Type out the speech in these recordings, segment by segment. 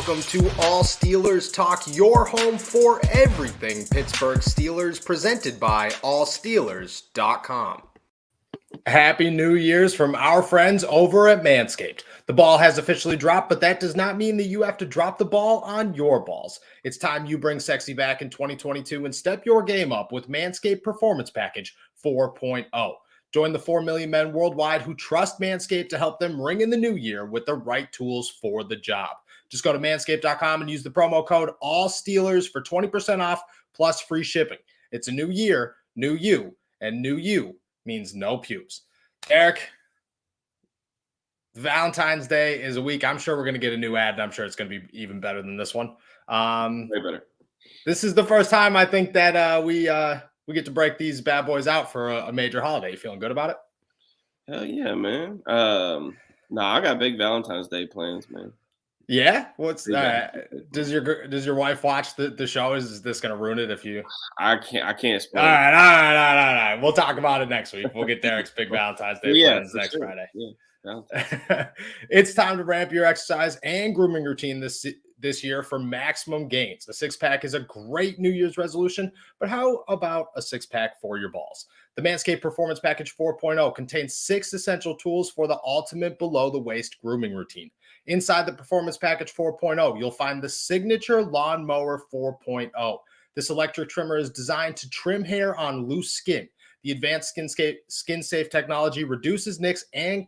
welcome to All Steelers Talk, your home for everything Pittsburgh Steelers, presented by allsteelers.com. Happy New Year's from our friends over at Manscaped. The ball has officially dropped, but that does not mean that you have to drop the ball on your balls. It's time you bring sexy back in 2022 and step your game up with Manscaped Performance Package 4.0. Join the 4 million men worldwide who trust Manscaped to help them ring in the new year with the right tools for the job. Just go to manscaped.com and use the promo code ALLSTEELERS for 20% off plus free shipping. It's a new year, new you, and new you means no pubes. Eric, Valentine's Day is a week. I'm sure we're going to get a new ad, and I'm sure it's going to be even better than this one. Way better. This is the first time I think that we get to break these bad boys out for a major holiday. You feeling good about it? Hell yeah, man. I got big Valentine's Day plans, man. Yeah. What's does your wife watch the show? Is this gonna ruin it if you? I can't spoil. All right. We'll talk about it next week. We'll get Derek's big Valentine's Day plans next Friday. Yeah. It's time to ramp your exercise and grooming routine this year for maximum gains. A six-pack is a great New Year's resolution, but how about a six-pack for your balls? The Manscaped Performance Package 4.0 contains 6 essential tools for the ultimate below-the-waist grooming routine. Inside the Performance Package 4.0, you'll find the Signature Lawnmower 4.0. This electric trimmer is designed to trim hair on loose skin. The advanced skin-safe technology reduces nicks and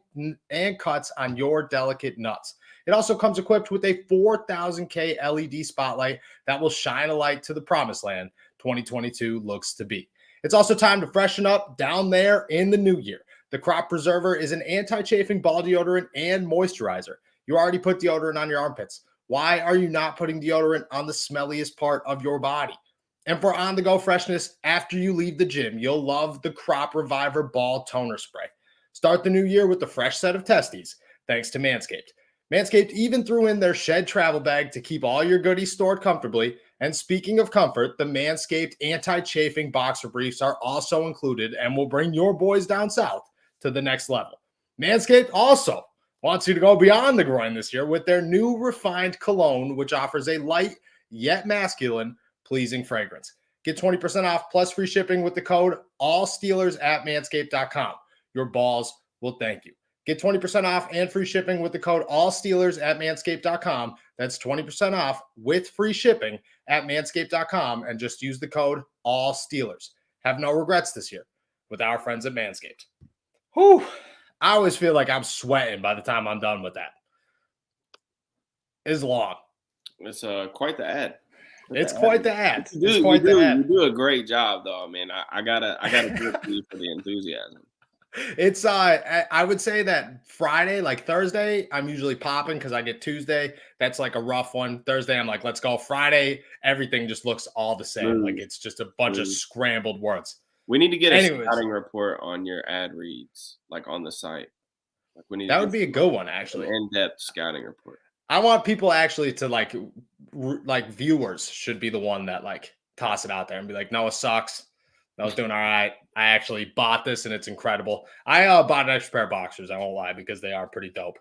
cuts on your delicate nuts. It also comes equipped with a 4000K LED spotlight that will shine a light to the promised land 2022 looks to be. It's also time to freshen up down there in the new year. The Crop Preserver is an anti-chafing ball deodorant and moisturizer. You already put deodorant on your armpits. Why are you not putting deodorant on the smelliest part of your body? And for on-the-go freshness, after you leave the gym, you'll love the Crop Reviver Ball Toner Spray. Start the new year with a fresh set of testes, thanks to Manscaped. Manscaped even threw in their Shed travel bag to keep all your goodies stored comfortably. And speaking of comfort, the Manscaped anti-chafing boxer briefs are also included and will bring your boys down south to the next level. Manscaped also wants you to go beyond the groin this year with their new refined cologne, which offers a light yet masculine pleasing fragrance. Get 20% off plus free shipping with the code ALLSTEELERS at manscaped.com. Your balls will thank you. Get 20% off and free shipping with the code ALLSTEELERS at manscaped.com. That's 20% off with free shipping at manscaped.com, and just use the code ALLSTEELERS. Have no regrets this year with our friends at Manscaped. Whew. I always feel like I'm sweating by the time I'm done with that. It's long. It's quite the ad. It's quite the ad. You do a great job, though. I mean, I gotta give you for the enthusiasm. It's I would say that Friday, like Thursday, I'm usually popping because I get Tuesday. That's like a rough one. Thursday, I'm like, let's go. Friday, everything just looks all the same. Like it's just a bunch of scrambled words. We need to get a scouting report on your ad reads, like on the site. Like that would be a good one, actually. An in-depth scouting report. I want people actually to like viewers should be the one that like toss it out there and be like, Noah sucks. Noah's doing all right. I actually bought this and it's incredible. I bought an extra pair of boxers. I won't lie, because they are pretty dope.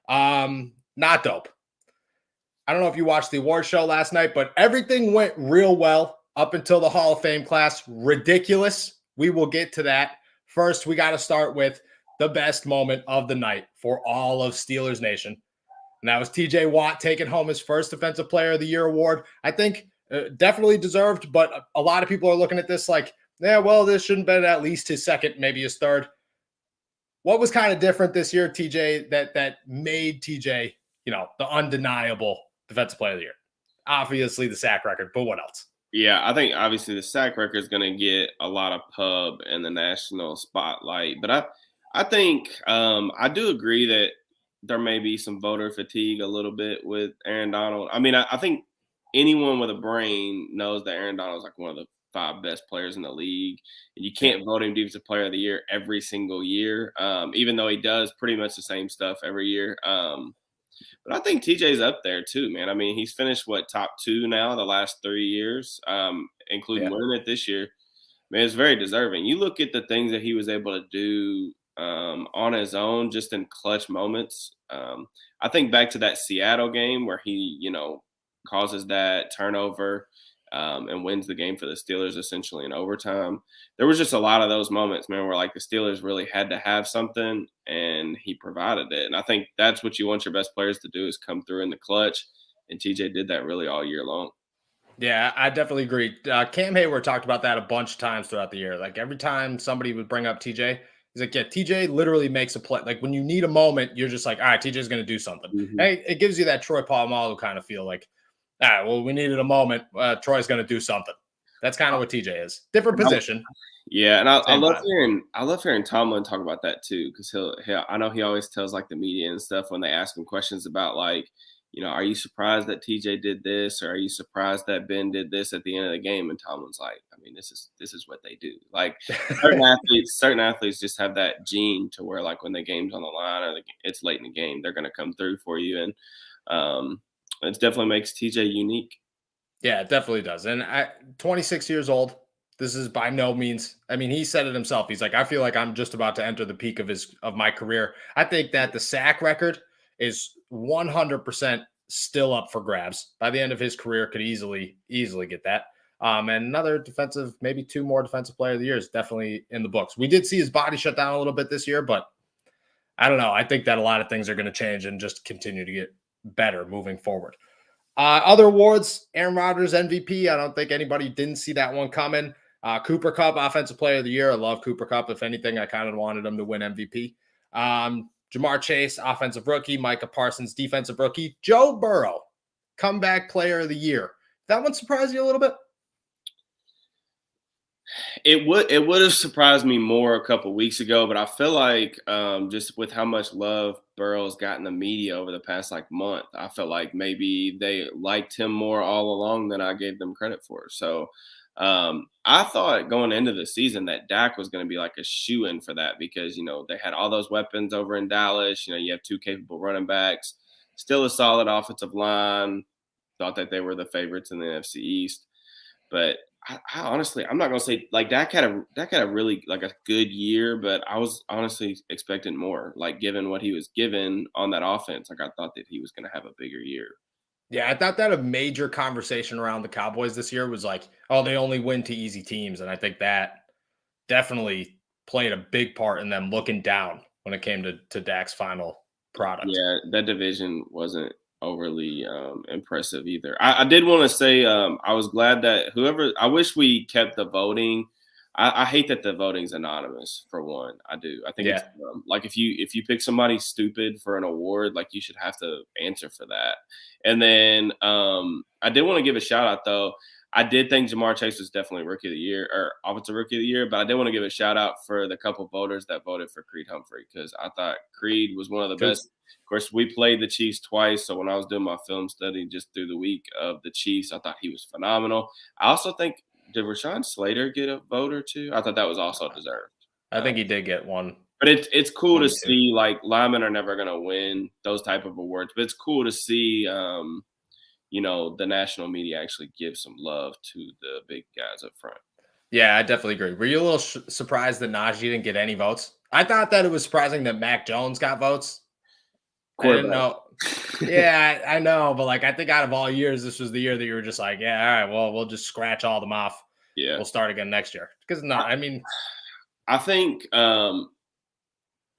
Not dope. I don't know if you watched the award show last night, but everything went real well up until the Hall of Fame class. Ridiculous. We will get to that. First, we got to start with the best moment of the night for all of Steelers Nation. And that was TJ Watt taking home his first Defensive Player of the Year award. I think definitely deserved, but a lot of people are looking at this like, yeah, well, this shouldn't have been at least his second, maybe his third. What was kind of different this year, TJ, that made TJ, the undeniable Defensive Player of the Year? Obviously the sack record, but what else? Yeah, I think obviously the sack record is going to get a lot of pub in the national spotlight. But I think I do agree that there may be some voter fatigue a little bit with Aaron Donald. I mean, I think anyone with a brain knows that Aaron Donald is like one of the 5 best players in the league. And you can't vote him Defensive Player of the Year every single year, even though he does pretty much the same stuff every year. But I think TJ's up there too, man. I mean, he's finished top 2 now the last 3 years, including winning it this year. Man, it's very deserving. You look at the things that he was able to do on his own, just in clutch moments. I think back to that Seattle game where he, causes that turnover and wins the game for the Steelers essentially in overtime. There was just a lot of those moments, man, where like the Steelers really had to have something and he provided it. And I think that's what you want your best players to do is come through in the clutch. And TJ did that really all year long. Yeah, I definitely agree. Cam Hayward talked about that a bunch of times throughout the year. Like every time somebody would bring up TJ, he's like, yeah, TJ literally makes a play. Like when you need a moment, you're just like, all right, TJ's going to do something. Mm-hmm. And it gives you that Troy Polamalu kind of feel like, all right, well, we needed a moment. Troy's going to do something. That's kind of what TJ is. Different position. Yeah, and I Same love vibe. hearing Tomlin talk about that too, because I know he always tells like the media and stuff when they ask him questions about like, are you surprised that TJ did this, or are you surprised that Ben did this at the end of the game? And Tomlin's like, I mean, this is what they do. Like certain athletes just have that gene to where like when the game's on the line or it's late in the game, they're going to come through for you, and it definitely makes TJ unique. Yeah, it definitely does. And 26 years old. This is by no means. I mean, he said it himself. He's like, I feel like I'm just about to enter the peak of my career. I think that the sack record is 100% still up for grabs. By the end of his career, could easily get that. And another defensive, maybe two more defensive player of the year is definitely in the books. We did see his body shut down a little bit this year, but I don't know. I think that a lot of things are going to change and just continue to get better moving forward. Other awards, Aaron Rodgers MVP. I don't think anybody didn't see that one coming. Cooper Kupp, Offensive Player of the Year. I love Cooper Kupp. If anything, I kind of wanted him to win MVP. Jamar Chase, Offensive Rookie. Micah Parsons, Defensive Rookie. Joe Burrow, Comeback Player of the Year. That one surprised you a little bit? It would have surprised me more a couple weeks ago, but I feel like just with how much love Burrow's gotten the media over the past like month, I felt like maybe they liked him more all along than I gave them credit for. So I thought going into the season that Dak was going to be like a shoo-in for that because they had all those weapons over in Dallas. You have two capable running backs, still a solid offensive line. Thought that they were the favorites in the NFC East, but I honestly, I'm not gonna say like Dak had a really like a good year, but I was honestly expecting more. Like given what he was given on that offense, like I thought that he was gonna have a bigger year. Yeah, I thought that a major conversation around the Cowboys this year was like, oh, they only win to easy teams. And I think that definitely played a big part in them looking down when it came to Dak's final product. Yeah, that division wasn't overly impressive either. I did want to say I was glad that I wish we kept the voting. I hate that the voting's anonymous for one. I do. I think it's like if you pick somebody stupid for an award, like you should have to answer for that. And then I did want to give a shout out though. I did think Jamar Chase was definitely Rookie of the Year or Offensive Rookie of the Year, but I did want to give a shout out for the couple voters that voted for Creed Humphrey because I thought Creed was one of the best. Of course, we played the Chiefs twice, so when I was doing my film study just through the week of the Chiefs, I thought he was phenomenal. I also think did Rashawn Slater get a vote or two? I thought that was also deserved. I think he did get one. But it's cool to see like linemen are never going to win those type of awards, but it's cool to see the national media actually give some love to the big guys up front. Yeah, I definitely agree. Were you a little surprised that Najee didn't get any votes? I thought that it was surprising that Mac Jones got votes. I didn't know. Yeah, I know. But like, I think out of all years, this was the year that you were just like, yeah, all right, well, we'll just scratch all them off. Yeah. We'll start again next year. Because I think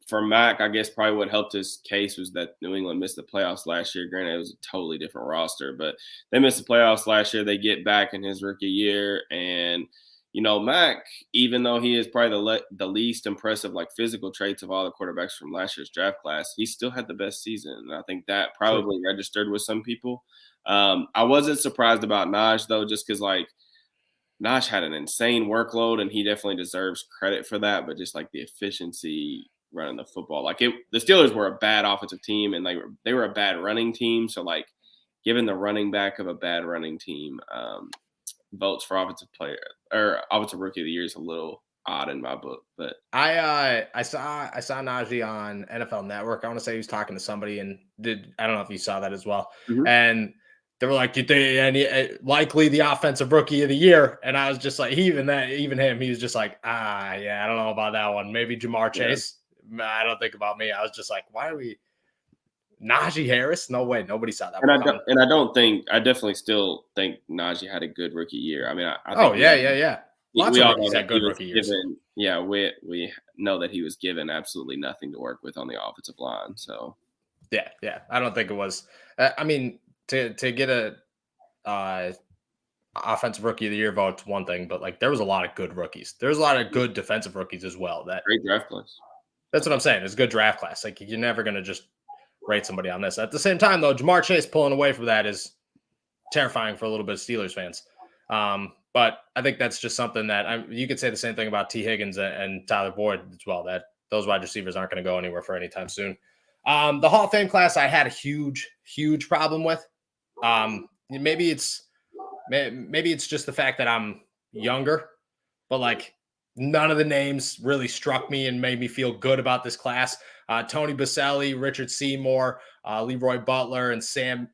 for Mac, I guess probably what helped his case was that New England missed the playoffs last year. Granted, it was a totally different roster, but they missed the playoffs last year. They get back in his rookie year. And, Mac, even though he is probably the least impressive, like physical traits of all the quarterbacks from last year's draft class, he still had the best season. And I think that probably registered with some people. I wasn't surprised about Najee, though, just because, like, Najee had an insane workload, and he definitely deserves credit for that. But just like the efficiency running the football, like the Steelers were a bad offensive team, and they were a bad running team. So like, giving the running back of a bad running team votes for offensive player or offensive rookie of the year is a little odd in my book. But I saw Najee on NFL Network. I want to say he was talking to somebody, and I don't know if you saw that as well, and they were like, likely the offensive rookie of the year. And I was just like, even him, he was just like, yeah, I don't know about that one. Maybe Jamar Chase. I don't think about me. I was just like, why are we Najee Harris? No way. Nobody saw that And one coming. I definitely still think Najee had a good rookie year. I mean, I Oh, think yeah. Lots we of all know rookies that had he good was rookie years. given. Yeah, we know that he was given absolutely nothing to work with on the offensive line. So Yeah. I don't think it was. I mean, to get a uh, offensive rookie of the year vote's one thing, but like there was a lot of good rookies. There's a lot of good defensive rookies as well. great draft class. That's what I'm saying. It's a good draft class. Like you're never gonna just rate somebody on this. At the same time, though, Jamar Chase pulling away from that is terrifying for a little bit of Steelers fans. But I think that's just something that you could say the same thing about T. Higgins and Tyler Boyd as well. That those wide receivers aren't going to go anywhere for any time soon. The Hall of Fame class, I had a huge problem with. Maybe it's just the fact that I'm younger, but like none of the names really struck me and made me feel good about this class. Tony Baselli, Richard Seymour, Leroy Butler, and Sam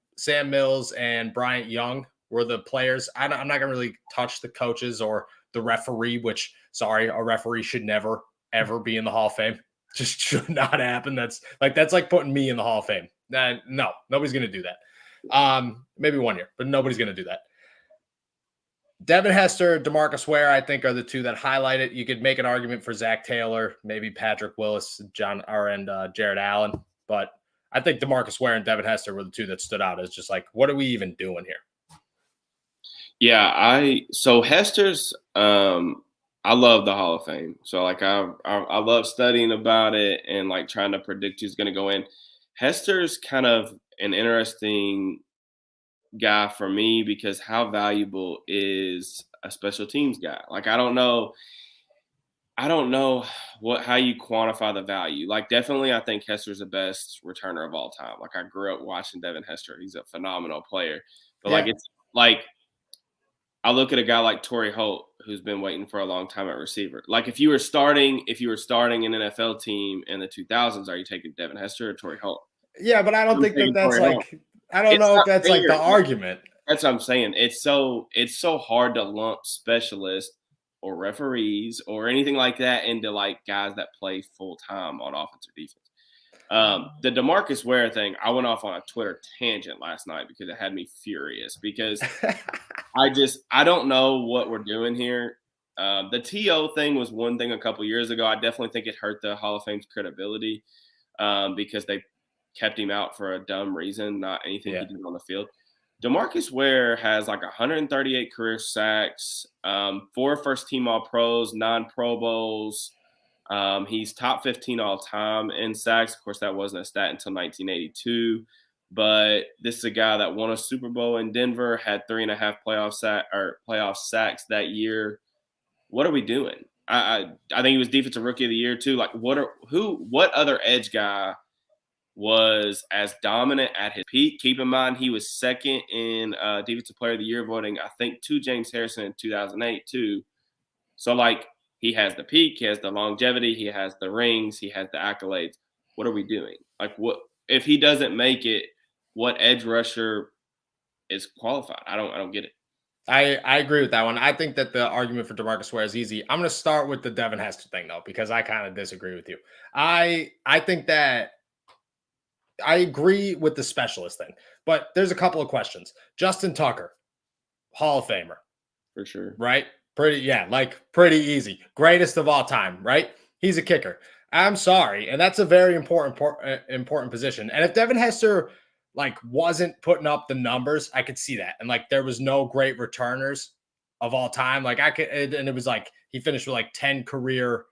Mills and Bryant Young were the players. I'm not going to really touch the coaches or the referee, which, sorry, a referee should never, ever be in the Hall of Fame. Just should not happen. That's like putting me in the Hall of Fame. No, nobody's going to do that. Maybe 1 year, but nobody's going to do that. Devin Hester, DeMarcus Ware, I think are the two that highlight it. You could make an argument for Zach Taylor, maybe Patrick Willis, and Jared Allen, but I think DeMarcus Ware and Devin Hester were the two that stood out as just like, what are we even doing here? Yeah, so Hester's I love the Hall of Fame. So like I love studying about it and like trying to predict who's going to go in. Hester's kind of an interesting guy for me because how valuable is a special teams guy? Like I don't know how you quantify the value. Like definitely I think Hester's the best returner of all time. Like I grew up watching Devin Hester. He's a phenomenal player. But like it's like I look at a guy like Torrey Holt who's been waiting for a long time at receiver. Like if you were starting an NFL team in the 2000s, are you taking Devin Hester or Torrey Holt? Yeah, but I don't think that's like I don't It's know if not that's fair. like the argument. That's what I'm saying. It's so hard to lump specialists or referees or anything like that into like guys that play full time on offense or defense. The DeMarcus Ware thing, I went off on a Twitter tangent last night because it had me furious because I don't know what we're doing here. The TO thing was one thing a couple years ago. I definitely think it hurt the Hall of Fame's credibility because they kept him out for a dumb reason, not anything he did on the field. DeMarcus Ware has like 138 career sacks, 4 first-team All-Pros, 9 Pro Bowls. He's top 15 all time in sacks. Of course, that wasn't a stat until 1982. But this is a guy that won a Super Bowl in Denver, had 3.5 playoff sacks that year. What are we doing? I think he was Defensive Rookie of the Year too. Like, what other edge guy was as dominant at his peak? Keep in mind, he was second in Defensive Player of the Year voting, I think, to James Harrison in 2008 too. So, like, he has the peak, he has the longevity, he has the rings, he has the accolades. What are we doing? Like, what if he doesn't make it? What edge rusher is qualified? I don't get it. I agree with that one. I think that the argument for DeMarcus Ware is easy. I'm going to start with the Devin Hester thing though, because I kind of disagree with you. I think that I agree with the specialist thing, but there's a couple of questions. Justin Tucker, Hall of Famer, For sure. right? Pretty easy. Greatest of all time, right? He's a kicker. I'm sorry, and that's a very important position. And if Devin Hester like wasn't putting up the numbers, I could see that. And like there was no great returners of all time. Like I could, and it was like he finished with like 10 career,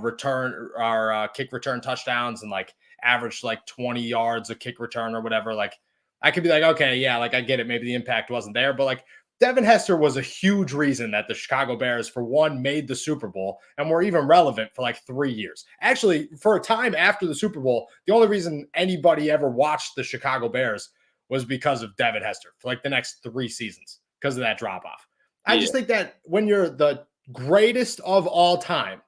return or kick return touchdowns and like averaged like 20 yards a kick return or whatever. Like I could be like, okay, yeah, like I get it. Maybe the impact wasn't there, but like Devin Hester was a huge reason that the Chicago Bears, for one, made the Super Bowl and were even relevant for like 3 years. Actually, for a time after the Super Bowl, the only reason anybody ever watched the Chicago Bears was because of Devin Hester for like the next 3 seasons because of that drop off. I just think that when you're the greatest of all time,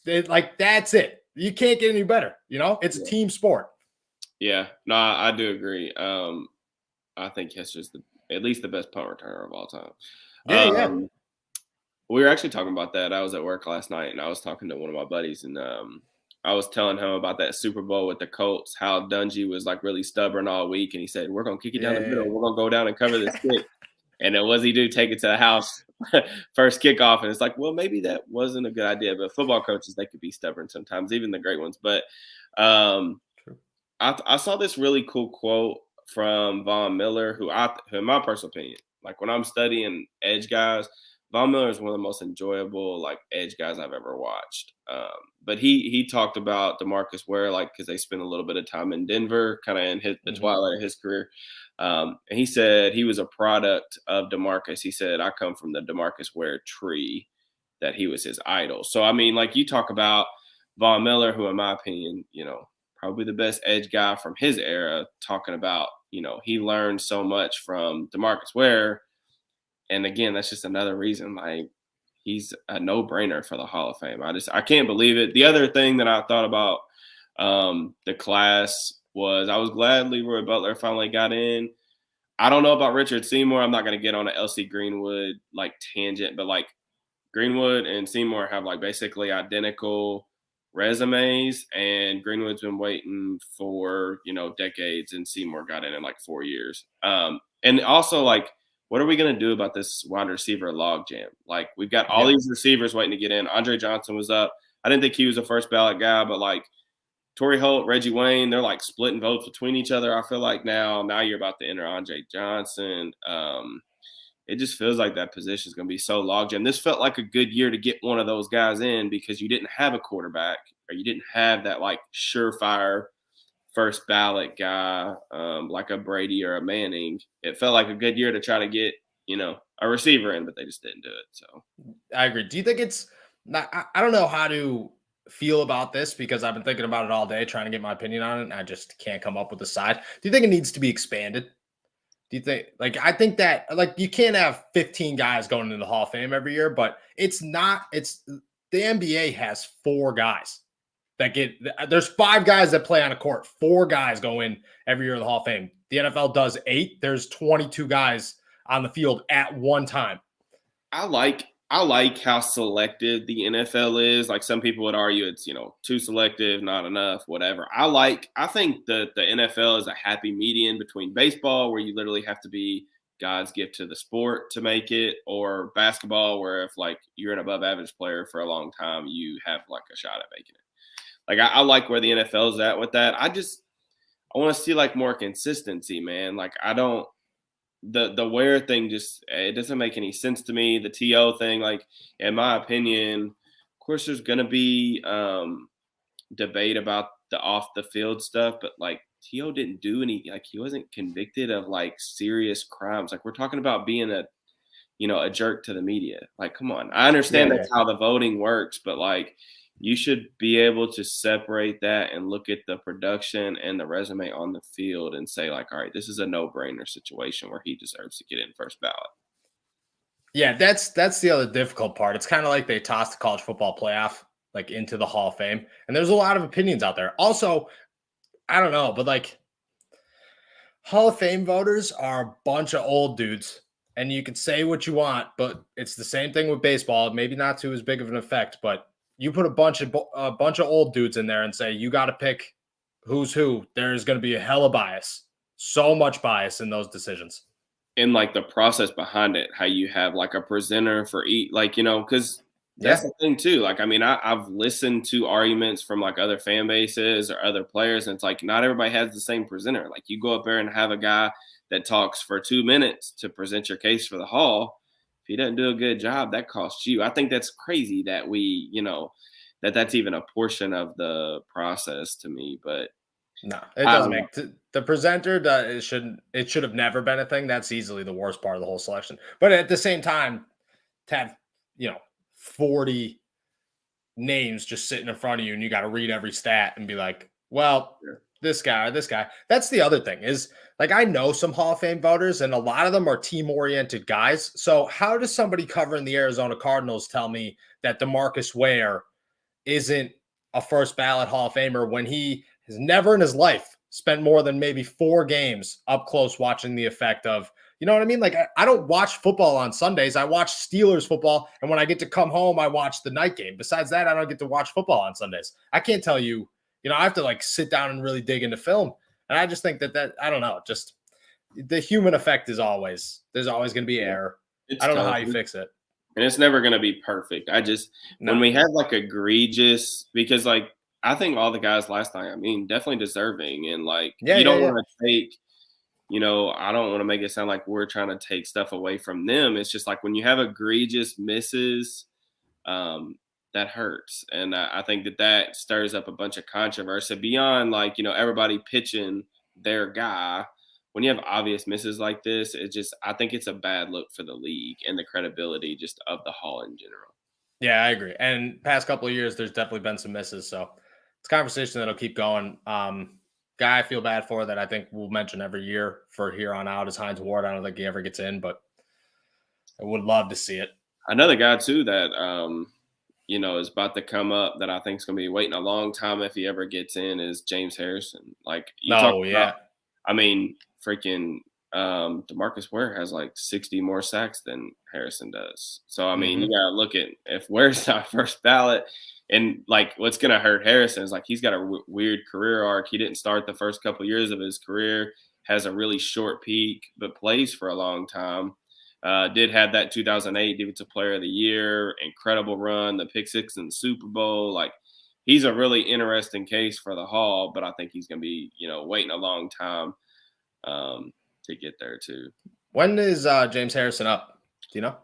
that's it. You can't get any better. It's a team sport. Yeah, no, I do agree. I think Hester's at least the best punt returner of all time. Yeah. We were actually talking about that. I was at work last night and I was talking to one of my buddies and I was telling him about that Super Bowl with the Colts, how Dungy was like really stubborn all week, and he said, "We're gonna kick it down the Yeah. middle. We're gonna go down and cover this kick." And then what does he do? Take it to the house first kickoff, and it's like, well, maybe that wasn't a good idea. But football coaches, they could be stubborn sometimes, even the great ones. But um, True. I saw this really cool quote from Von Miller, who, in my personal opinion, like when I'm studying edge guys, Von Miller is one of the most enjoyable like edge guys I've ever watched. But he talked about DeMarcus Ware, like because they spent a little bit of time in Denver, kind of in the twilight of his career. And he said he was a product of DeMarcus. He said, "I come from the DeMarcus Ware tree," that he was his idol. So I mean, like you talk about Von Miller, who in my opinion, probably the best edge guy from his era, talking about, he learned so much from DeMarcus Ware. And again, that's just another reason, like, he's a no-brainer for the Hall of Fame. I can't believe it. The other thing that I thought about the class was I was glad Leroy Butler finally got in. I don't know about Richard Seymour. I'm not going to get on an LC Greenwood like tangent, but like Greenwood and Seymour have like basically identical resumes, and Greenwood's been waiting for decades, and Seymour got in like 4 years. And also, like, what are we going to do about this wide receiver logjam? Like, we've got all these receivers waiting to get in. Andre Johnson was up. I didn't think he was a first ballot guy, but like Torrey Holt, Reggie Wayne, they're like splitting votes between each other. I feel like now you're about to enter Andre Johnson. It just feels like that position is going to be so logjam. This felt like a good year to get one of those guys in because you didn't have a quarterback, or you didn't have that like surefire first ballot guy like a Brady or a Manning. It felt like a good year to try to get a receiver in, but they just didn't do it. So I agree. Do you think it's not, I don't know how to feel about this because I've been thinking about it all day trying to get my opinion on it, and I just can't come up with a side. Do you think it needs to be expanded? Do you think, like, I think that, like, you can't have 15 guys going into the Hall of Fame every year, but it's the NBA has 4 guys that there's 5 guys that play on a court. 4 guys go in every year in the Hall of Fame. The NFL does 8. There's 22 guys on the field at one time. I like how selective the NFL is. Like, some people would argue it's, too selective, not enough, whatever. I think that the NFL is a happy median between baseball, where you literally have to be God's gift to the sport to make it, or basketball, where if like you're an above average player for a long time, you have like a shot at making it. Like, I like where the NFL is at with that. I want to see like more consistency, man. Like, the Ware thing it doesn't make any sense to me. The TO thing, like, in my opinion, of course there's going to be debate about the off the field stuff, but like TO didn't do any, like, he wasn't convicted of like serious crimes. Like, we're talking about being a jerk to the media. Like, come on. I understand that's how the voting works, but like, you should be able to separate that and look at the production and the resume on the field and say, like, all right, this is a no-brainer situation where he deserves to get in first ballot. Yeah, that's the other difficult part. It's kind of like they tossed the college football playoff like into the Hall of Fame, and there's a lot of opinions out there. Also, I don't know, but like Hall of Fame voters are a bunch of old dudes, and you can say what you want, but it's the same thing with baseball. Maybe not to as big of an effect, but you put a bunch of old dudes in there and say you got to pick who's who. There's going to be a hella bias, so much bias in those decisions. And like the process behind it, how you have like a presenter for each, like, because that's the thing too. Like, I mean, I've listened to arguments from like other fan bases or other players, and it's like not everybody has the same presenter. Like, you go up there and have a guy that talks for 2 minutes to present your case for the Hall. If he doesn't do a good job, that costs you. I think that's crazy that we, that's even a portion of the process to me. But no, it doesn't make the presenter. It should have never been a thing. That's easily the worst part of the whole selection. But at the same time, to have 40 names just sitting in front of you, and you got to read every stat and be like, well, this guy or this guy. That's the other thing is, like, I know some Hall of Fame voters, and a lot of them are team-oriented guys. So how does somebody covering the Arizona Cardinals tell me that DeMarcus Ware isn't a first ballot Hall of Famer when he has never in his life spent more than maybe 4 games up close watching the effect of You know what I mean? Like, I don't watch football on Sundays. I watch Steelers football. And when I get to come home, I watch the night game. Besides that, I don't get to watch football on Sundays. I can't tell you, I have to like sit down and really dig into film. And I just think that I don't know, just the human effect there's always going to be error. I don't know how you fix it. And it's never going to be perfect. When we have like egregious, because like, I think all the guys last night, I mean, definitely deserving. And like, you don't want to take, I don't want to make it sound like we're trying to take stuff away from them. It's just like when you have egregious misses, that hurts. And I think that stirs up a bunch of controversy beyond like, everybody pitching their guy. When you have obvious misses like this, I think it's a bad look for the league and the credibility just of the Hall in general. Yeah, I agree. And past couple of years, there's definitely been some misses. So it's a conversation that'll keep going. Guy I feel bad for that I think we'll mention every year for here on out is Hines Ward. I don't think he ever gets in, but I would love to see it. Another guy too that is about to come up that I think is going to be waiting a long time if he ever gets in is James Harrison. Like freaking DeMarcus Ware has like 60 more sacks than Harrison does. So, I mean, you got to look at if Ware's not first ballot. And, like, what's going to hurt Harrison is, like, he's got a weird career arc. He didn't start the first couple of years of his career, has a really short peak, but plays for a long time. Did have that 2008 Defensive Player of the Year, incredible run, the pick six in the Super Bowl. Like, he's a really interesting case for the Hall, but I think he's going to be, waiting a long time to get there too. When is James Harrison up? Do you know?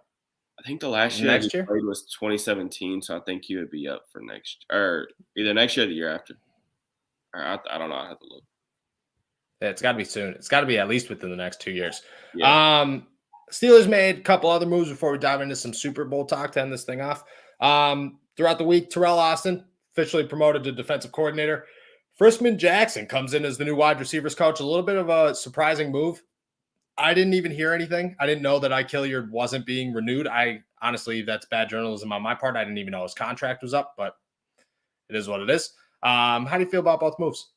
I think the last year he played was 2017, so I think he would be up for or either next year or the year after. Or I don't know. I have to look. Yeah, it's got to be soon. It's got to be at least within the next 2 years. Yeah. Steelers made a couple other moves before we dive into some Super Bowl talk to end this thing off. Throughout the week, Terrell Austin officially promoted to defensive coordinator. Friskman Jackson comes in as the new wide receivers coach. A little bit of a surprising move. I didn't even hear anything. I didn't know that Ike Hilliard wasn't being renewed. Honestly, that's bad journalism on my part. I didn't even know his contract was up, but it is what it is. How do you feel about both moves?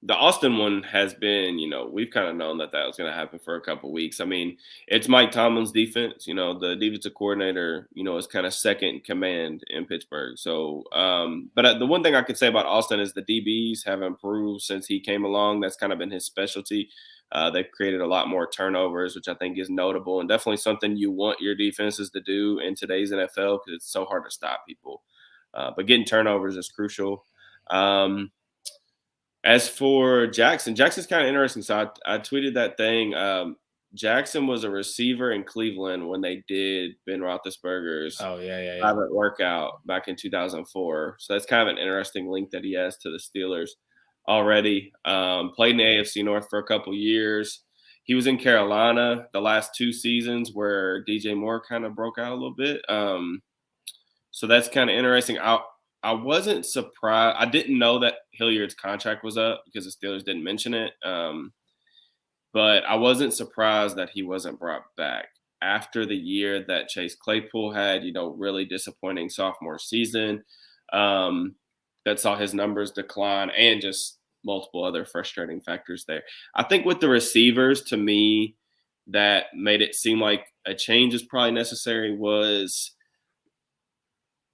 The Austin one has been, we've kind of known that was going to happen for a couple of weeks. I mean, it's Mike Tomlin's defense. The defensive coordinator, is kind of second in command in Pittsburgh. So, but the one thing I could say about Austin is the DBs have improved since he came along. That's kind of been his specialty. They've created a lot more turnovers, which I think is notable and definitely something you want your defenses to do in today's NFL because it's so hard to stop people. But getting turnovers is crucial. As for Jackson's kind of interesting. So I tweeted that thing. Jackson was a receiver in Cleveland when they did Ben Roethlisberger's private workout back in 2004. So that's kind of an interesting link that he has to the Steelers already. Played in the AFC North for a couple years. He was in Carolina the last 2 seasons where DJ Moore kind of broke out a little bit. So that's kind of interesting. I wasn't surprised. I didn't know that Hilliard's contract was up because the Steelers didn't mention it. But I wasn't surprised that he wasn't brought back after the year that Chase Claypool had, really disappointing sophomore season that saw his numbers decline and just multiple other frustrating factors there. I think with the receivers, to me, that made it seem like a change is probably necessary was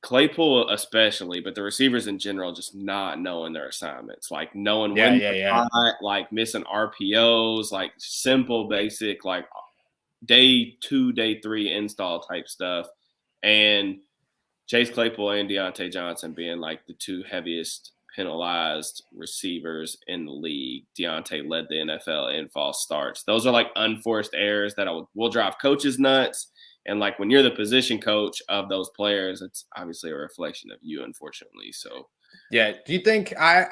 Claypool especially, but the receivers in general just not knowing their assignments, like knowing when to like missing RPOs, like simple, basic, like day 2, day 3 install type stuff. And Chase Claypool and Deontay Johnson being like the 2 heaviest penalized receivers in the league. Deontay led the NFL in false starts. Those are like unforced errors that will drive coaches nuts. And like when you're the position coach of those players, it's obviously a reflection of you, unfortunately. So, yeah. Do you think I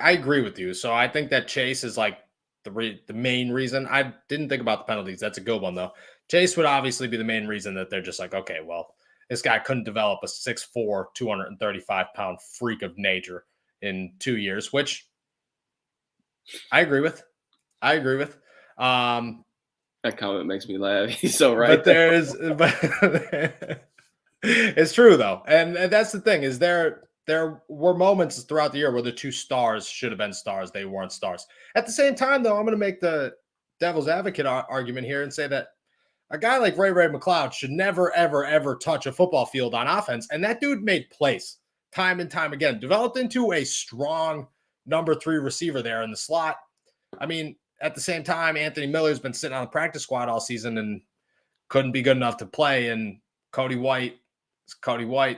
agree with you? So I think that Chase is like the main reason. I didn't think about the penalties. That's a good one though. Chase would obviously be the main reason that they're just like, okay, well, this guy couldn't develop a 6'4", 235-pound freak of nature in 2 years, which I agree with. That comment makes me laugh. He's so right. But it's true though. And that's the thing is there there were moments throughout the year where the two stars should have been stars. They weren't stars. At the same time, though, I'm going to make the devil's advocate argument here and say that a guy like Ray McCloud should never, ever, ever touch a football field on offense. And that dude made plays time and time again, developed into a strong number 3 receiver there in the slot. I mean, at the same time, Anthony Miller's been sitting on the practice squad all season and couldn't be good enough to play. And Cody White,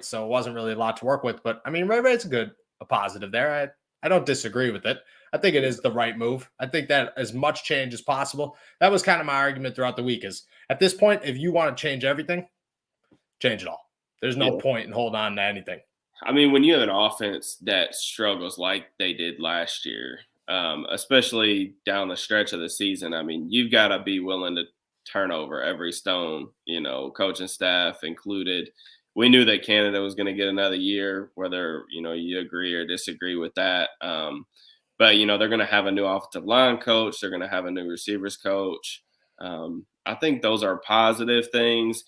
so it wasn't really a lot to work with. But I mean, Ray's a positive there. I don't disagree with it. I think it is the right move. I think that as much change as possible. That was kind of my argument throughout the week is at this point, if you want to change everything, change it all. There's no point in holding on to anything. I mean, when you have an offense that struggles like they did last year, especially down the stretch of the season, I mean, you've got to be willing to turn over every stone, coaching staff included. We knew that Canada was going to get another year, whether, you agree or disagree with that. But, they're going to have a new offensive line coach. They're going to have a new receivers coach. I think those are positive things.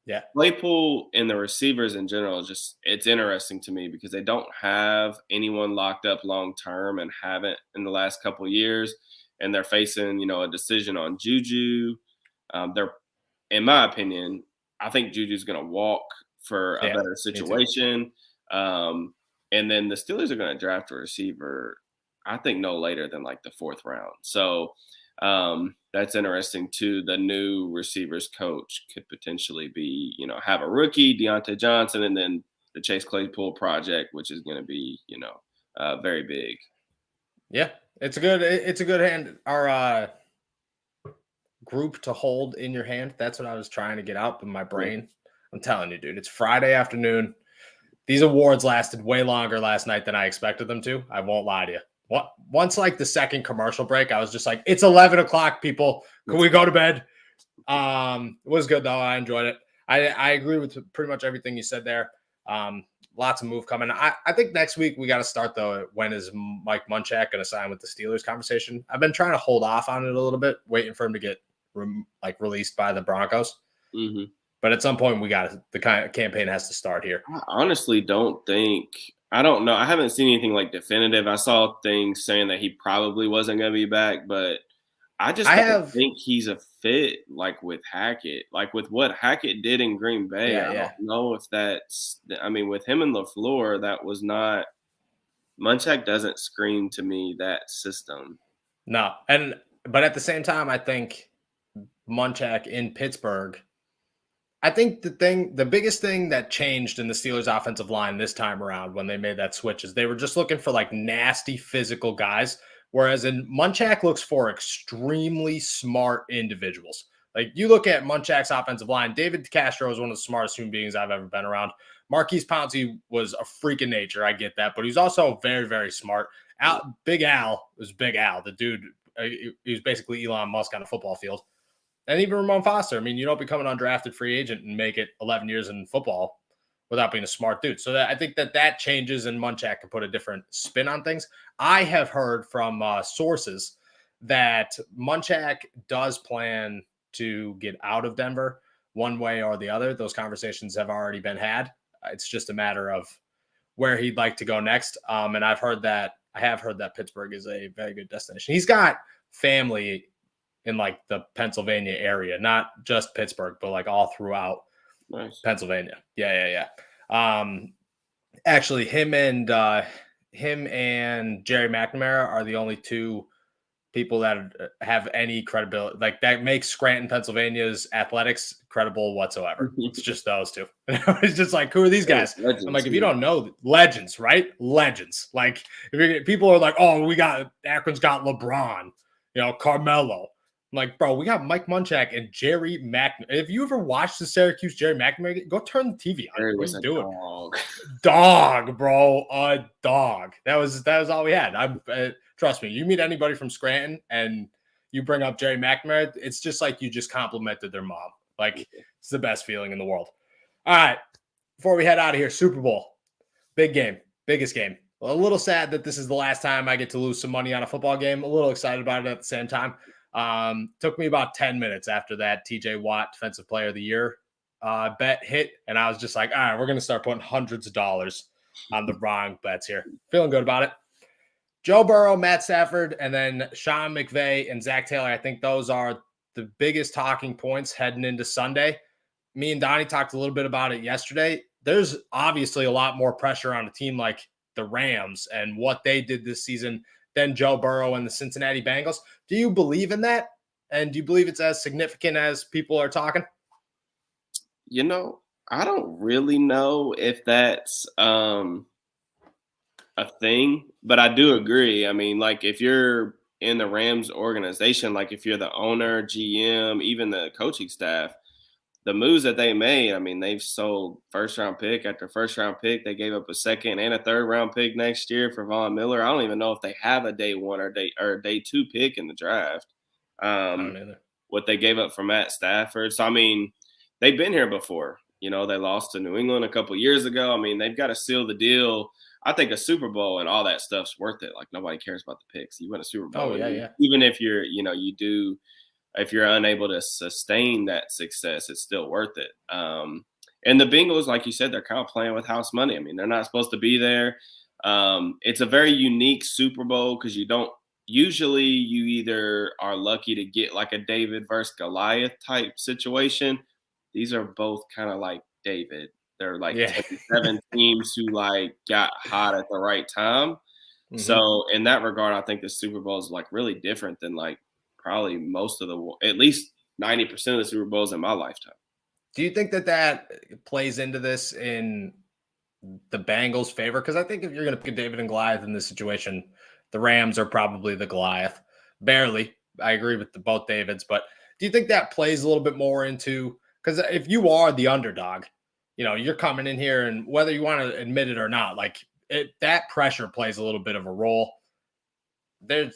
Yeah. Claypool and the receivers in general, it's interesting to me because they don't have anyone locked up long-term and haven't in the last couple of years. And they're facing, a decision on Juju. In my opinion, I think Juju's going to walk for a better situation. And then the Steelers are going to draft a receiver, I think no later than like the 4th round. So that's interesting too. The new receivers coach could potentially be, have a rookie, Deontay Johnson, and then the Chase Claypool project, which is going to be, very big. Yeah, it's a good hand. Our group to hold in your hand. That's what I was trying to get out in my brain. Yeah. I'm telling you, dude, it's Friday afternoon. These awards lasted way longer last night than I expected them to. I won't lie to you. Once like the second commercial break, I was just like, it's 11 o'clock, people. Can we go to bed? It was good, though. I enjoyed it. I agree with pretty much everything you said there. Lots of move coming. I think next week we got to start, though. When is Mike Munchak going to sign with the Steelers conversation? I've been trying to hold off on it a little bit, waiting for him to get released by the Broncos. Mm-hmm. But at some point, the kind of campaign has to start here. I honestly don't know. I haven't seen anything like definitive. I saw things saying that he probably wasn't going to be back, but I don't think he's a fit with Hackett. With what Hackett did in Green Bay, I don't know if that's – I mean, with him and LaFleur, that was not – Munchak doesn't scream to me that system. No. But at the same time, I think Munchak in Pittsburgh – I think the biggest thing that changed in the Steelers offensive line this time around when they made that switch is they were just looking for nasty physical guys. Whereas in Munchak looks for extremely smart individuals. You look at Munchak's offensive line, David Castro is one of the smartest human beings I've ever been around. Marquise Pouncey was a freak of nature. I get that, but he's also very, very smart. Big Al was Big Al. The dude, he was basically Elon Musk on a football field. And even Ramon Foster. I mean, you don't become an undrafted free agent and make it 11 years in football without being a smart dude. So I think that changes, and Munchak can put a different spin on things. I have heard from sources that Munchak does plan to get out of Denver one way or the other. Those conversations have already been had. It's just a matter of where he'd like to go next. And I have heard that Pittsburgh is a very good destination. He's got family in the Pennsylvania area, not just Pittsburgh, but all throughout Pennsylvania. Yeah. Actually, him and Jerry McNamara are the only two people that have any credibility. That makes Scranton, Pennsylvania's athletics credible whatsoever. It's just those two. It's just who are these guys? Legends, I'm if you don't know, legends, right? Legends. People are oh, Akron's got LeBron, Carmelo. I'm bro, we got Mike Munchak and Jerry McNamara. If you ever watched the Syracuse Jerry McNamara, go turn the TV on. What are you doing? Dog, bro, a dog. That was all we had. Trust me, you meet anybody from Scranton and you bring up Jerry McNamara, it's just you just complimented their mom. It's the best feeling in the world. All right, before we head out of here, Super Bowl, big game, biggest game. A little sad that this is the last time I get to lose some money on a football game. A little excited about it at the same time. Took me about 10 minutes after that TJ Watt Defensive Player of the Year bet hit. And I was just all right, we're going to start putting hundreds of dollars on the wrong bets here. Feeling good about it. Joe Burrow, Matt Stafford, and then Sean McVay and Zach Taylor. I think those are the biggest talking points heading into Sunday. Me and Donnie talked a little bit about it yesterday. There's obviously a lot more pressure on a team like the Rams and what they did this season than Joe Burrow and the Cincinnati Bengals. Do you believe in that? And do you believe it's as significant as people are talking? I don't really know if that's a thing, but I do agree. I mean, like if you're in the Rams organization, like if you're the owner, GM, even the coaching staff, the moves that they made, I mean, they've sold first round pick after first round pick. They gave up a second and a third round pick next year for Von Miller. I don't even know if they have a day one or day two pick in the draft. I don't know. What they gave up for Matt Stafford. So I mean, they've been here before. They lost to New England a couple years ago. I mean, they've got to seal the deal. I think a Super Bowl and all that stuff's worth it. Like nobody cares about the picks. You win a Super Bowl. Oh, yeah. Even if if you're unable to sustain that success, it's still worth it. And the Bengals, like you said, they're kind of playing with house money. I mean, they're not supposed to be there. It's a very unique Super Bowl because usually you either are lucky to get like a David versus Goliath type situation. These are both kind of like David. They're like 7 teams who like got hot at the right time. Mm-hmm. So in that regard, I think the Super Bowl is like really different than like probably at least 90% of the Super Bowls in my lifetime. Do you think that plays into this in the Bengals' favor? Because I think if you're going to pick David and Goliath in this situation, the Rams are probably the Goliath. Barely. I agree with both Davids. But do you think that plays a little bit more into – because if you are the underdog, you're coming in here and whether you want to admit it or not, like that pressure plays a little bit of a role. There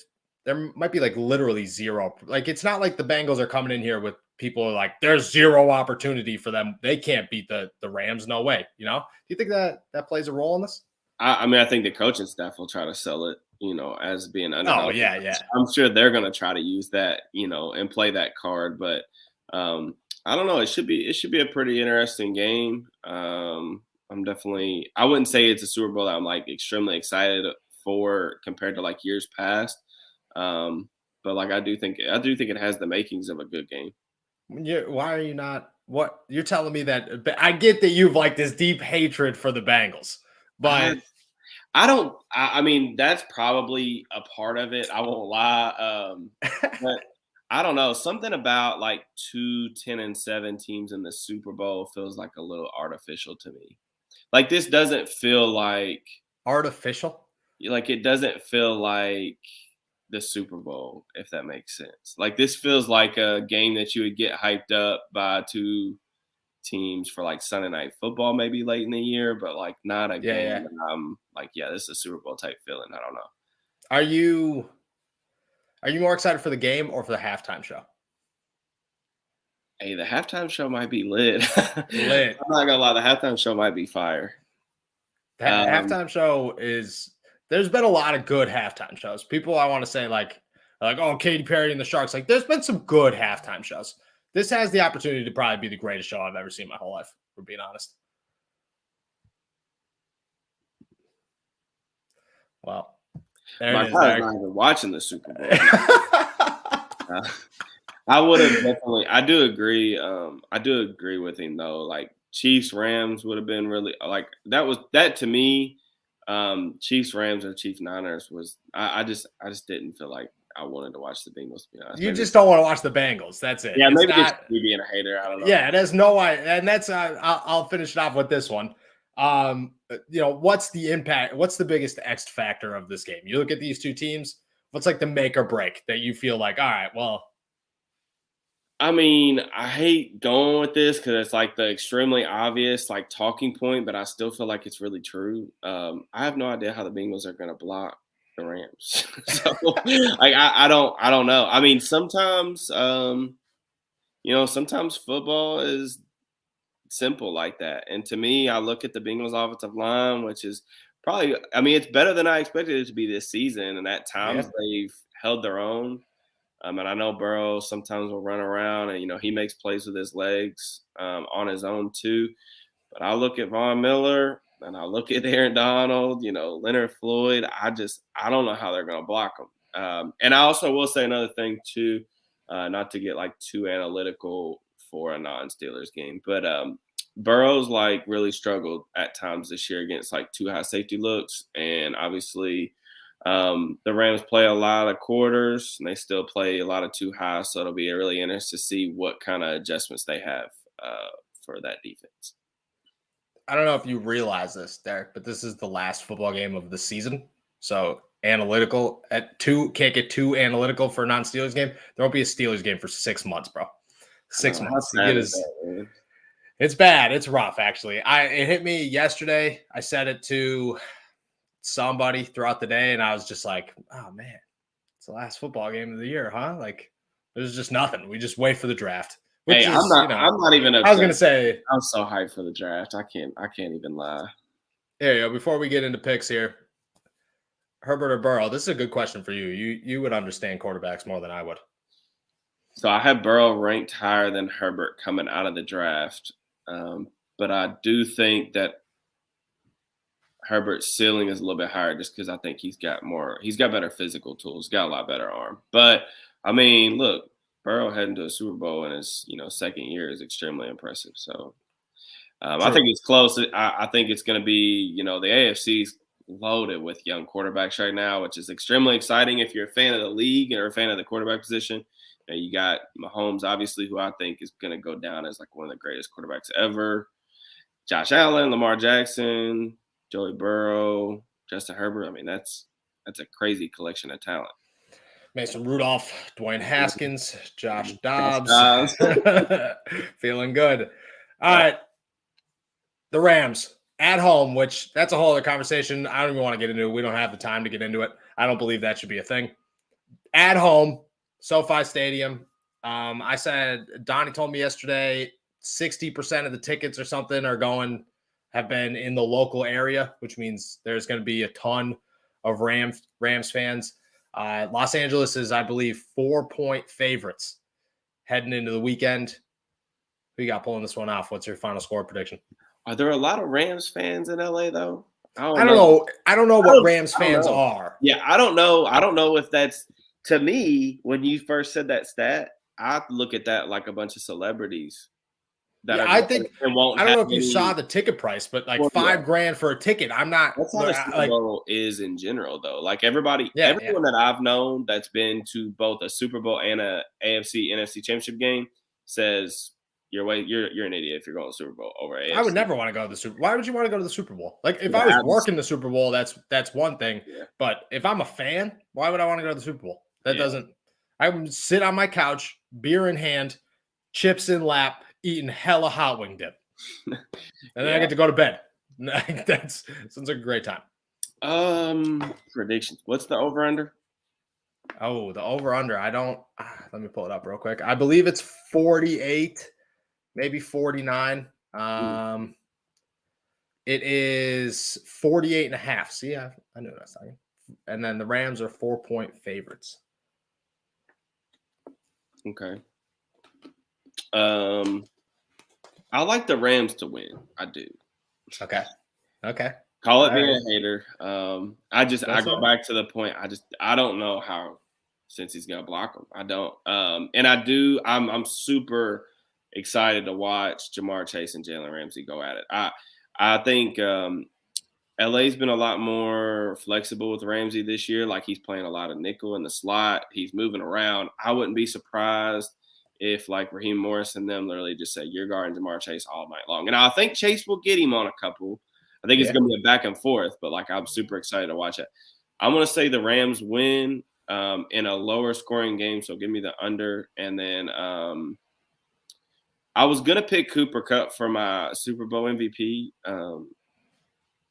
might be like literally zero. Like it's not like the Bengals are coming in here with people are like, there's zero opportunity for them. They can't beat the Rams. No way. Do you think that plays a role in this? I mean, I think the coaching staff will try to sell it, as being underdog. Oh, yeah. I'm sure they're going to try to use that, and play that card. But I don't know. It should be a pretty interesting game. I wouldn't say it's a Super Bowl that I'm like extremely excited for compared to like years past. But like I do think it has the makings of a good game. Why are you not? What you're telling me that I get that you've like this deep hatred for the Bengals, but I don't. I mean, that's probably a part of it. I won't lie. But I don't know. Something about like 2 10-7 teams in the Super Bowl feels like a little artificial to me. Like this doesn't feel like artificial. Like it doesn't feel like the Super Bowl, if that makes sense. Like this feels like a game that you would get hyped up by 2 teams for like Sunday Night Football, maybe late in the year, but like not a game that I'm like, this is a Super Bowl type feeling. I don't know. Are you more excited for the game or for the halftime show? Hey, the halftime show might be lit. I'm not gonna lie, the halftime show might be fire. The halftime show is. There's been a lot of good halftime shows. People, I want to say, like, oh, Katy Perry and the Sharks. Like, there's been some good halftime shows. This has the opportunity to probably be the greatest show I've ever seen in my whole life, for being honest. Well, there it is. I'm not even watching the Super Bowl. I would have definitely. I do agree. I do agree with him though. Like Chiefs Rams would have been really like that to me. Chiefs Rams or Chiefs Niners was I just didn't feel like I wanted to watch the Bengals, to be honest. You just don't want to watch the Bengals. That's it. Yeah, maybe it's me being a hater. I don't know. Yeah, there's no way, and that's I'll finish it off with this one. What's the impact? What's the biggest X factor of this game? You look at these two teams. What's like the make or break that you feel like? All right, well. I mean, I hate going with this because it's like the extremely obvious like talking point, but I still feel like it's really true. I have no idea how the Bengals are going to block the Rams. So like, I don't know. I mean, sometimes, sometimes football is simple like that. And to me, I look at the Bengals offensive line, which is probably, I mean, it's better than I expected it to be this season. And at times they've held their own. And I know Burrow sometimes will run around and, he makes plays with his legs on his own too. But I look at Von Miller. and I look at Aaron Donald, Leonard Floyd. I don't know how they're going to block them. And I also will say another thing too, not to get like too analytical for a non-Steelers game, but Burrow's like really struggled at times this year against like too high safety looks, and obviously the Rams play a lot of quarters and they still play a lot of too high, so it'll be really interesting to see what kind of adjustments they have for that defense. I don't know if you realize this, Derek, but this is the last football game of the season. So analytical can't get too analytical for a non-Steelers game. There won't be a Steelers game for 6 months, bro. 6 months. It's bad. It's rough, actually. It hit me yesterday. I said it to somebody throughout the day, and I was just like, oh man, it's the last football game of the year, huh? Like, there's just nothing. We just wait for the draft. Which I'm not even upset. I was gonna say I'm so hyped for the draft. I can't even lie. There you go. Before we get into picks here, Herbert or Burrow, this is a good question for you. You would understand quarterbacks more than I would. So I have Burrow ranked higher than Herbert coming out of the draft. But I do think that Herbert's ceiling is a little bit higher just because I think he's got better physical tools, he's got a lot better arm. But I mean, look, Burrow heading to a Super Bowl in his second year is extremely impressive. So I think it's close. I think it's going to be, the AFC's loaded with young quarterbacks right now, which is extremely exciting if you're a fan of the league or a fan of the quarterback position. You got Mahomes, obviously, who I think is going to go down as like one of the greatest quarterbacks ever. Josh Allen, Lamar Jackson, Joey Burrow, Justin Herbert. I mean, that's a crazy collection of talent. Mason Rudolph, Dwayne Haskins, Josh Dobbs. Feeling good. All right. The Rams at home, which that's a whole other conversation. I don't even want to get into it. We don't have the time to get into it. I don't believe that should be a thing. At home, SoFi Stadium. I said, Donnie told me yesterday, 60% of the tickets or something have been in the local area, which means there's going to be a ton of Rams fans. Los Angeles is, I believe, 4-point favorites heading into the weekend. Who you got pulling this one off? What's your final score prediction? Are there a lot of Rams fans in LA though? I don't know. I don't know what Rams fans are. Yeah, I don't know. I don't know if that's, to me, when you first said that stat, I look at that like a bunch of celebrities. I don't know if you saw the ticket price, but like $5,000 for a ticket. I'm not. That's how the Super Bowl is in general, though. Like everyone that I've known that's been to both a Super Bowl and a AFC NFC Championship game says you're an idiot if you're going to the Super Bowl over AFC. I would never want to go to the Super Bowl. Why would you want to go to the Super Bowl? Like if I was working the Super Bowl, that's one thing. Yeah. But if I'm a fan, why would I want to go to the Super Bowl? I would sit on my couch, beer in hand, chips in lap, eating hella hot wing dip. And then I get to go to bed. That sounds like a great time. Predictions. What's the over-under? Oh, the over-under. Let me pull it up real quick. I believe it's 48, maybe 49. It is 48.5. See, I knew what I was talking. And then the Rams are 4-point favorites. Okay. I like the Rams to win. I do. Okay. Call it being a hater. I go back to the point. I don't know how since he's gonna block him. I don't. And I do. I'm super excited to watch Jamar Chase and Jalen Ramsey go at it. I think LA's been a lot more flexible with Ramsey this year. Like he's playing a lot of nickel in the slot. He's moving around. I wouldn't be surprised if like Raheem Morris and them literally just say, you're guarding Jamar Chase all night long. And I think Chase will get him on a couple. I think it's going to be a back and forth, but like I'm super excited to watch it. I'm going to say the Rams win in a lower scoring game. So give me the under. And then I was going to pick Cooper Kupp for my Super Bowl MVP.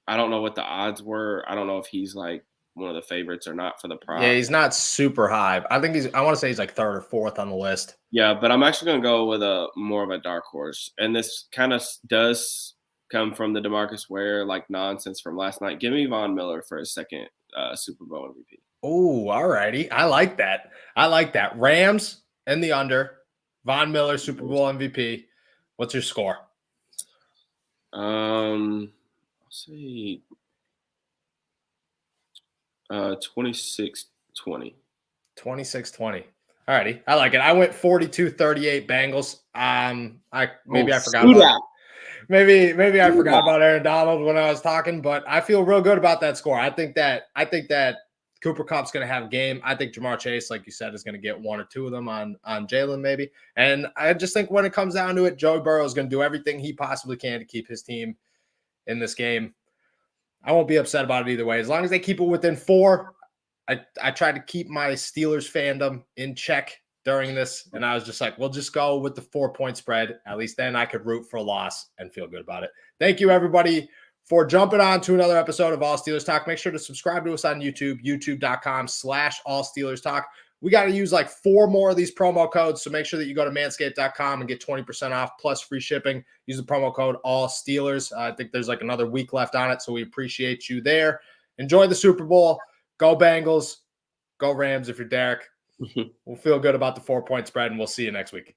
I don't know what the odds were. I don't know if he's like one of the favorites or not for the prize. Yeah, he's not super high. I want to say he's like third or fourth on the list. Yeah, but I'm actually going to go with more of a dark horse. And this kind of does come from the DeMarcus Ware like nonsense from last night. Give me Von Miller for his second Super Bowl MVP. Oh, all righty. I like that. Rams and the under. Von Miller, Super Bowl MVP. What's your score? I'll say 26-20. 26-20. All righty. I like it. I went 42-38 Bengals. I forgot about maybe I forgot about Aaron Donald when I was talking, but I feel real good about that score. I think that Cooper Kupp's going to have a game. I think Jamar Chase, like you said, is going to get one or two of them on Jalen maybe. And I just think when it comes down to it, Joe Burrow is going to do everything he possibly can to keep his team in this game. I won't be upset about it either way. As long as they keep it within 4. I tried to keep my Steelers fandom in check during this, and I was just like, we'll just go with the 4-point spread. At least then I could root for a loss and feel good about it. Thank you, everybody, for jumping on to another episode of All Steelers Talk. Make sure to subscribe to us on YouTube, youtube.com/All Steelers Talk. We got to use like 4 more of these promo codes, so make sure that you go to manscaped.com and get 20% off plus free shipping. Use the promo code All Steelers. I think there's like another week left on it, so we appreciate you there. Enjoy the Super Bowl. Go Bengals. Go Rams if you're Derek. We'll feel good about the 4-point spread, and we'll see you next week.